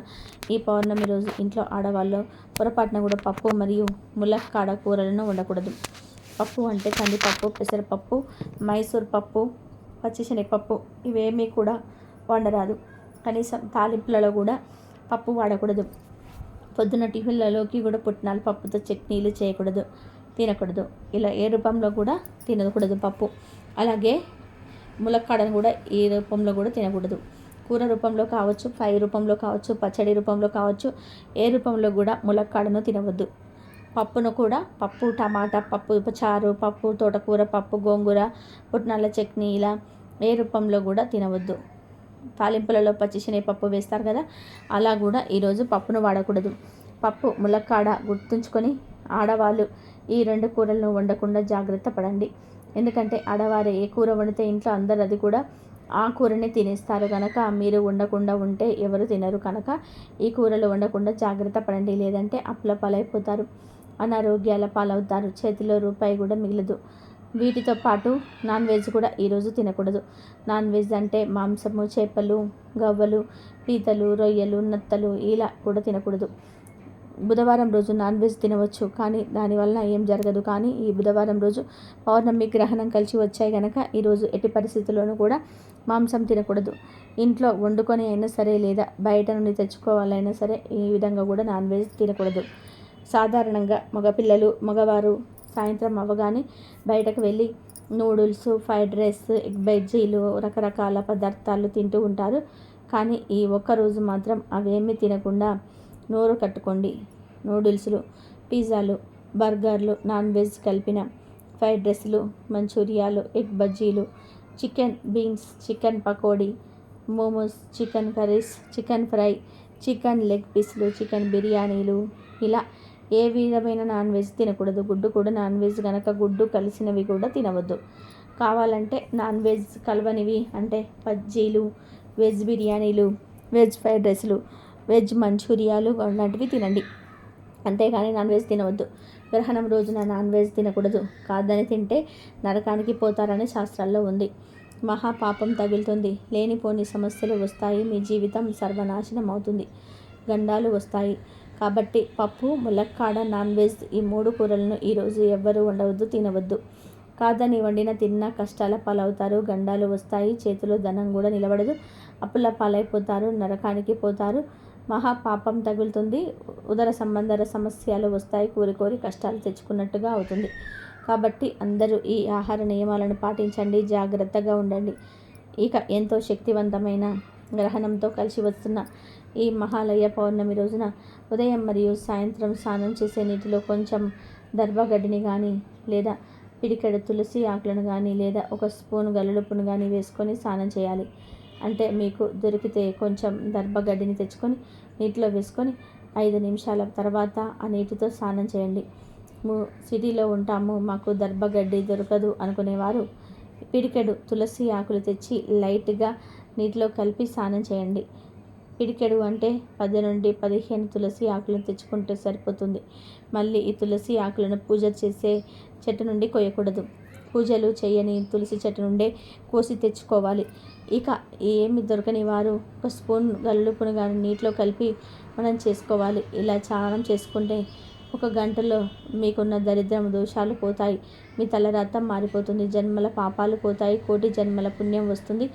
ఈ పౌర్ణమి రోజు ఇంట్లో ఆడవాళ్ళు పొరపాటున కూడా పప్పు మరియు ములక్కాడ కూరలను ఉండకూడదు. పప్పు అంటే కందిపప్పు, పెసరపప్పు, మైసూర్ పప్పు, పచ్చిశనగపప్పు ఇవేమీ కూడా వండరాదు. కనీసం తాలింపులలో కూడా పప్పు వాడకూడదు. పొద్దున్న టిఫిన్లలోకి కూడా పుట్నాల పప్పుతో చట్నీలు చేయకూడదు, తినకూడదు. ఇలా ఏ రూపంలో కూడా తినకూడదు పప్పు. అలాగే ములక్కాడను కూడా ఏ రూపంలో కూడా తినకూడదు. కూర రూపంలో కావచ్చు, ఫ్రై రూపంలో కావచ్చు, పచ్చడి రూపంలో కావచ్చు, ఏ రూపంలో కూడా ములక్కాడను తినవద్దు. పప్పును కూడా పప్పు టమాటా, పప్పు చారు, పప్పు తోటకూర, పప్పు గోంగూర, పుట్నాల చట్నీ ఇలా ఏ రూపంలో కూడా తినవద్దు. తాలింపులలో పచ్చిశనగపప్పు వేస్తారు కదా, అలా కూడా ఈరోజు పప్పును వాడకూడదు. పప్పు ములక్కాడ గుర్తుంచుకొని ఆడవాళ్ళు ఈ 2 కూరలను వండకుండా జాగ్రత్త పడండి. ఎందుకంటే ఆడవారు ఏ కూర వండితే ఇంట్లో అందరు అది కూడా ఆ కూరని తినేస్తారు కనుక మీరు వండకుండా ఉంటే ఎవరు తినరు కనుక ఈ కూరలు వండకుండా జాగ్రత్త పడండి. లేదంటే అప్పుల పాలైపోతారు, అనారోగ్యాల పాలవుతారు, చేతిలో రూపాయి కూడా మిగలదు. వీటితో పాటు నాన్ వెజ్ కూడా ఈరోజు తినకూడదు. నాన్ వెజ్ అంటే మాంసము, చేపలు, గవ్వలు, పీతలు, రొయ్యలు, నత్తలు ఇలా కూడా తినకూడదు. బుధవారం రోజు నాన్ వెజ్ తినవచ్చు, కానీ దానివల్ల ఏం జరగదు. కానీ ఈ బుధవారం రోజు పౌర్ణమి గ్రహణం కలిసి వచ్చాయి కనుక ఈరోజు ఎట్టి పరిస్థితుల్లోనూ కూడా మాంసం తినకూడదు. ఇంట్లో వండుకొని అయినా సరే లేదా బయట నుండి తెచ్చుకోవాలైనా సరే ఈ విధంగా కూడా నాన్ వెజ్ తినకూడదు. సాధారణంగా మగవారు సాయంత్రం అవ్వగానే బయటకు వెళ్ళి నూడిల్స్, ఫ్రైడ్ రైస్, ఎగ్ బజ్జీలు రకరకాల పదార్థాలు తింటూ ఉంటారు. కానీ ఈ ఒక్కరోజు మాత్రం అవేమీ తినకుండా నోరు కట్టుకోండి. నూడిల్స్లు, పిజ్జాలు, బర్గర్లు, నాన్ వెజ్ కలిపిన ఫ్రైడ్ రైస్లు, మంచూరియాలు, ఎగ్ బజ్జీలు, chicken beans, chicken pakodi, momos, chicken curries, chicken fry, chicken leg పీస్లు, చికెన్ బిర్యానీలు ఇలా ఏ విధమైన నాన్ వెజ్ తినకూడదు. గుడ్డు కూడా నాన్ వెజ్ కనుక గుడ్డు కలిసినవి కూడా తినవద్దు. కావాలంటే నాన్ వెజ్ కలవనివి అంటే బజ్జీలు, వెజ్ బిర్యానీలు, వెజ్ ఫ్రైడ్ రైస్లు, వెజ్ మంచూరియాలు అలాంటివి తినండి. అంతేగాని నాన్ వెజ్ తినవద్దు. గ్రహణం రోజున నాన్ వెజ్ తినకూడదు. కాదని తింటే నరకానికి పోతారని శాస్త్రాల్లో ఉంది. మహాపాపం తగులుతుంది, లేనిపోని సమస్యలు వస్తాయి, మీ జీవితం సర్వనాశనం అవుతుంది, గండాలు వస్తాయి. కాబట్టి పప్పు, ములక్కాడ, నాన్ వెజ్ ఈ 3 కూరలను ఈరోజు ఎవ్వరూ వండవద్దు, తినవద్దు. కాదని వండిన తిన్నా కష్టాల పాలవుతారు, గండాలు వస్తాయి, చేతిలో ధనం కూడా నిలబడదు, అప్పుల పాలైపోతారు, నరకానికి పోతారు, మహాపాపం తగులుతుంది, ఉదర సంబంధ సమస్యలు వస్తాయి, కోరి కష్టాలు తెచ్చుకున్నట్టుగా అవుతుంది. కాబట్టి అందరూ ఈ ఆహార నియమాలను పాటించండి, జాగ్రత్తగా ఉండండి. ఇక ఎంతో శక్తివంతమైన గ్రహణంతో కలిసి వస్తున్న ఈ మహాలయ పౌర్ణమి రోజున ఉదయం మరియు సాయంత్రం స్నానం చేసే నీటిలో కొంచెం దర్భగడ్డిని కానీ లేదా పిడికెడు తులసి ఆకులను కానీ లేదా 1 స్పూను గల్లుప్పును కానీ వేసుకొని స్నానం చేయాలి. అంటే మీకు దొరికితే కొంచెం దర్భగడ్డిని తెచ్చుకొని నీటిలో వేసుకొని 5 నిమిషాల తర్వాత ఆ నీటితో స్నానం చేయండి. సిటీలో ఉంటాము, మాకు దర్భగడ్డి దొరకదు అనుకునేవారు పిడికెడు తులసి ఆకులు తెచ్చి లైట్గా నీటిలో కలిపి స్నానం చేయండి. పిడికెడు అంటే 10 నుండి 15 తులసి ఆకులను తెచ్చుకుంటే సరిపోతుంది. మళ్ళీ ఈ తులసి ఆకులను పూజ చేసే చెట్టు నుండి కొయ్యకూడదు. పూజలు చేయని తులసి చెట్టు నుండే కోసి తెచ్చుకోవాలి. ఇక ఏమి దొరకని వారు 1 స్పూన్ గల్లుప్పును కానీ నీటిలో కలిపి మనం చేసుకోవాలి. ఇలా స్నానం చేసుకుంటే 1 గంటలో మీకున్న దరిద్రం దోషాలు పోతాయి, మీ తలరాత మారిపోతుంది, జన్మల పాపాలు పోతాయి, కోటి జన్మల పుణ్యం వస్తుంది.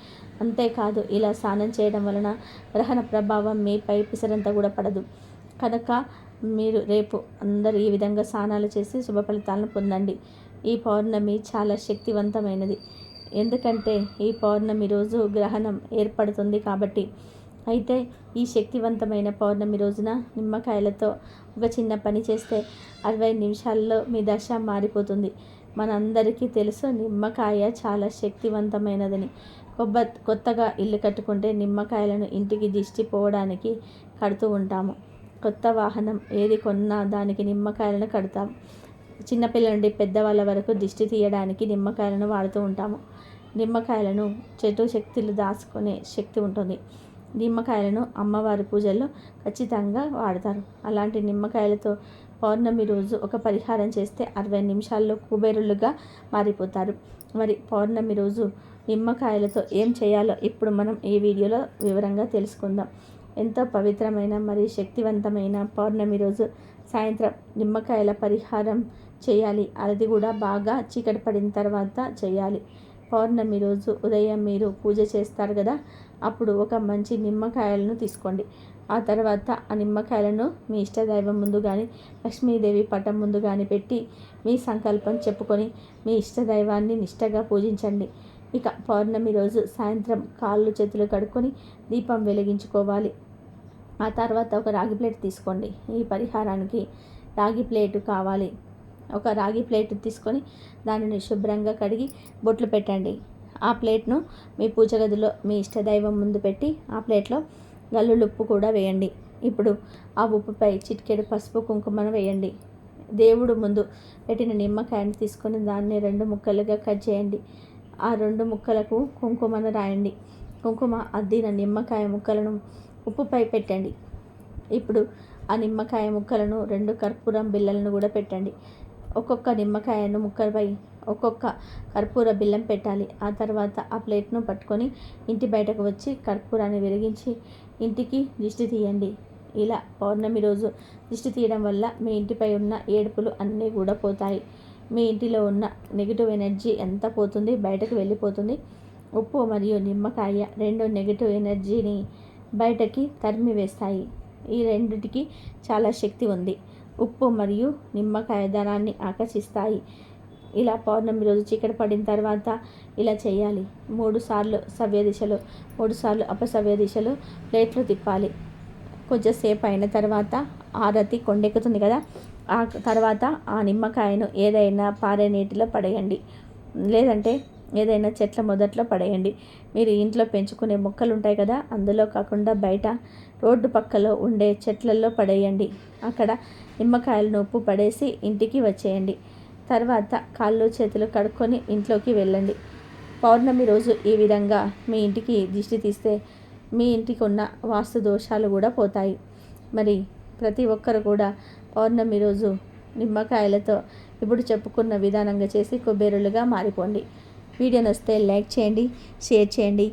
అంతేకాదు ఇలా స్నానం చేయడం వలన గ్రహణ ప్రభావం మీపై పిసరంతా కూడా పడదు. కనుక మీరు రేపు అందరూ ఈ విధంగా స్నానాలు చేసి శుభ ఫలితాలను పొందండి. ఈ పౌర్ణమి చాలా శక్తివంతమైనది. ఎందుకంటే ఈ పౌర్ణమి రోజు గ్రహణం ఏర్పడుతుంది కాబట్టి. అయితే ఈ శక్తివంతమైన పౌర్ణమి రోజున నిమ్మకాయలతో ఒక చిన్న పని చేస్తే 60 నిమిషాల్లో మీ దశ మారిపోతుంది. మనందరికీ తెలుసు నిమ్మకాయ చాలా శక్తివంతమైనదని. కొత్తగా ఇల్లు కట్టుకుంటే నిమ్మకాయలను ఇంటికి దిష్టి పోవడానికి కడుతూ ఉంటాము. కొత్త వాహనం ఏది కొన్నా దానికి నిమ్మకాయలను కడతాం. చిన్నపిల్లల నుండి పెద్దవాళ్ళ వరకు దిష్టి తీయడానికి నిమ్మకాయలను వాడుతూ ఉంటాము. నిమ్మకాయలను చెడు శక్తులు దాచుకునే శక్తి ఉంటుంది. నిమ్మకాయలను అమ్మవారి పూజల్లో ఖచ్చితంగా వాడతారు. అలాంటి నిమ్మకాయలతో పౌర్ణమి రోజు ఒక పరిహారం చేస్తే 60 నిమిషాల్లో కుబేరులుగా మారిపోతారు. మరి పౌర్ణమి రోజు నిమ్మకాయలతో ఏం చేయాలో ఇప్పుడు మనం ఈ వీడియోలో వివరంగా తెలుసుకుందాం. ఎంతో పవిత్రమైన మరియు శక్తివంతమైన పౌర్ణమి రోజు సాయంత్రం నిమ్మకాయల పరిహారం చేయాలి. అది కూడా బాగా చీకటి పడిన తర్వాత చేయాలి. పౌర్ణమి రోజు ఉదయం మీరు పూజ చేస్తారు కదా, అప్పుడు ఒక మంచి నిమ్మకాయలను తీసుకోండి. ఆ తర్వాత ఆ నిమ్మకాయలను మీ ఇష్టదైవం ముందు కానీ, లక్ష్మీదేవి పటం ముందు కానీ పెట్టి మీ సంకల్పం చెప్పుకొని మీ ఇష్టదైవాన్ని నిష్టగా పూజించండి. ఇక పౌర్ణమి రోజు సాయంత్రం కాళ్ళు చేతులు కడుక్కొని దీపం వెలిగించుకోవాలి. ఆ తర్వాత ఒక రాగి ప్లేట్ తీసుకోండి. ఈ పరిహారానికి రాగి ప్లేటు కావాలి. ఒక రాగి ప్లేట్ తీసుకొని దానిని శుభ్రంగా కడిగి బొట్లు పెట్టండి. ఆ ప్లేట్ను మీ పూజ గదిలో మీ ఇష్టదైవం ముందు పెట్టి ఆ ప్లేట్లో గల్లులుప్పు కూడా వేయండి. ఇప్పుడు ఆ ఉప్పుపై చిటికెడు పసుపు కుంకుమను వేయండి. దేవుడు ముందు పెట్టిన నిమ్మకాయను తీసుకొని దాన్ని 2 ముక్కలుగా కట్ చేయండి. ఆ 2 ముక్కలకు కుంకుమను రాయండి. కుంకుమ అద్దిన నిమ్మకాయ ముక్కలను ఉప్పుపై పెట్టండి. ఇప్పుడు ఆ నిమ్మకాయ ముక్కలను 2 కర్పూరం బిళ్ళలను కూడా పెట్టండి. ఒక్కొక్క నిమ్మకాయను ముక్కలపై ఒక్కొక్క కర్పూర బిళ్ళం పెట్టాలి. ఆ తర్వాత ఆ ప్లేట్ను పట్టుకొని ఇంటి బయటకు వచ్చి కర్పూరాన్ని వెలిగించి ఇంటికి దిష్టి తీయండి. ఇలా పౌర్ణమి రోజు దిష్టి తీయడం వల్ల మీ ఇంటిపై ఉన్న ఏడుపులు అన్నీ కూడా పోతాయి. మీ ఇంటిలో ఉన్న నెగిటివ్ ఎనర్జీ ఎంత పోతుంది, బయటకు వెళ్ళిపోతుంది. ఉప్పు మరియు నిమ్మకాయ 2 నెగిటివ్ ఎనర్జీని బయటకి తరిమి వేస్తాయి. ఈ రెండిటికి చాలా శక్తి ఉంది. ఉప్పు మరియు నిమ్మకాయ ధనాన్ని ఆకర్షిస్తాయి. ఇలా పౌర్ణమి రోజు చీకటి పడిన తర్వాత ఇలా చేయాలి. 3 సార్లు సవ్య దిశలో, 3 సార్లు అపసవ్య దిశలో ప్లేట్లు తిప్పాలి. కొంచెంసేపు అయిన తర్వాత హారతి కొండెక్కుతుంది కదా, ఆ తర్వాత ఆ నిమ్మకాయను ఏదైనా పారే నీటిలో పడేయండి, లేదంటే ఏదైనా చెట్ల మొదట్లో పడేయండి. మీరు ఇంట్లో పెంచుకునే మొక్కలు ఉంటాయి కదా, అందులో కాకుండా బయట రోడ్డు పక్కలో ఉండే చెట్లలో పడేయండి. అక్కడ నిమ్మకాయలను ఉప్పు పడేసి ఇంటికి వచ్చేయండి. తర్వాత కాళ్ళు చేతులు కడుక్కొని ఇంట్లోకి వెళ్ళండి. పౌర్ణమి రోజు ఈ విధంగా మీ ఇంటికి దిష్టి తీస్తే మీ ఇంటికి ఉన్న వాస్తు దోషాలు కూడా పోతాయి. మరి ప్రతి ఒక్కరు కూడా పౌర్ణమి రోజు నిమ్మకాయలతో ఇప్పుడు చెప్పుకున్న విధానంగా చేసి కుబేరులుగా మారిపోండి. వీడియో నచ్చితే లైక్ చేయండి, షేర్ చేయండి,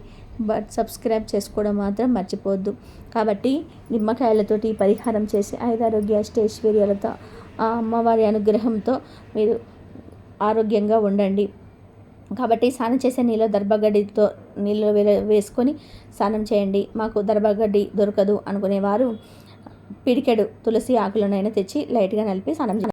బట్ సబ్స్క్రైబ్ చేసుకోవడం మాత్రం మర్చిపోవద్దు. కాబట్టి నిమ్మకాయలతోటి పరిహారం చేసి ఆయురారోగ్య అష్టైశ్వర్యాలతో ఆ అమ్మవారి అనుగ్రహంతో మీరు ఆరోగ్యంగా ఉండండి. కాబట్టి స్నానం చేసే నీళ్ళు దర్భగడ్డితో నీళ్ళు వేసుకొని స్నానం చేయండి. మాకు దర్భగడ్డి దొరకదు అనుకునేవారు పిడికెడు తులసి ఆకులనైనా తెచ్చి లైట్గా నలిపి స్నానం చేయండి.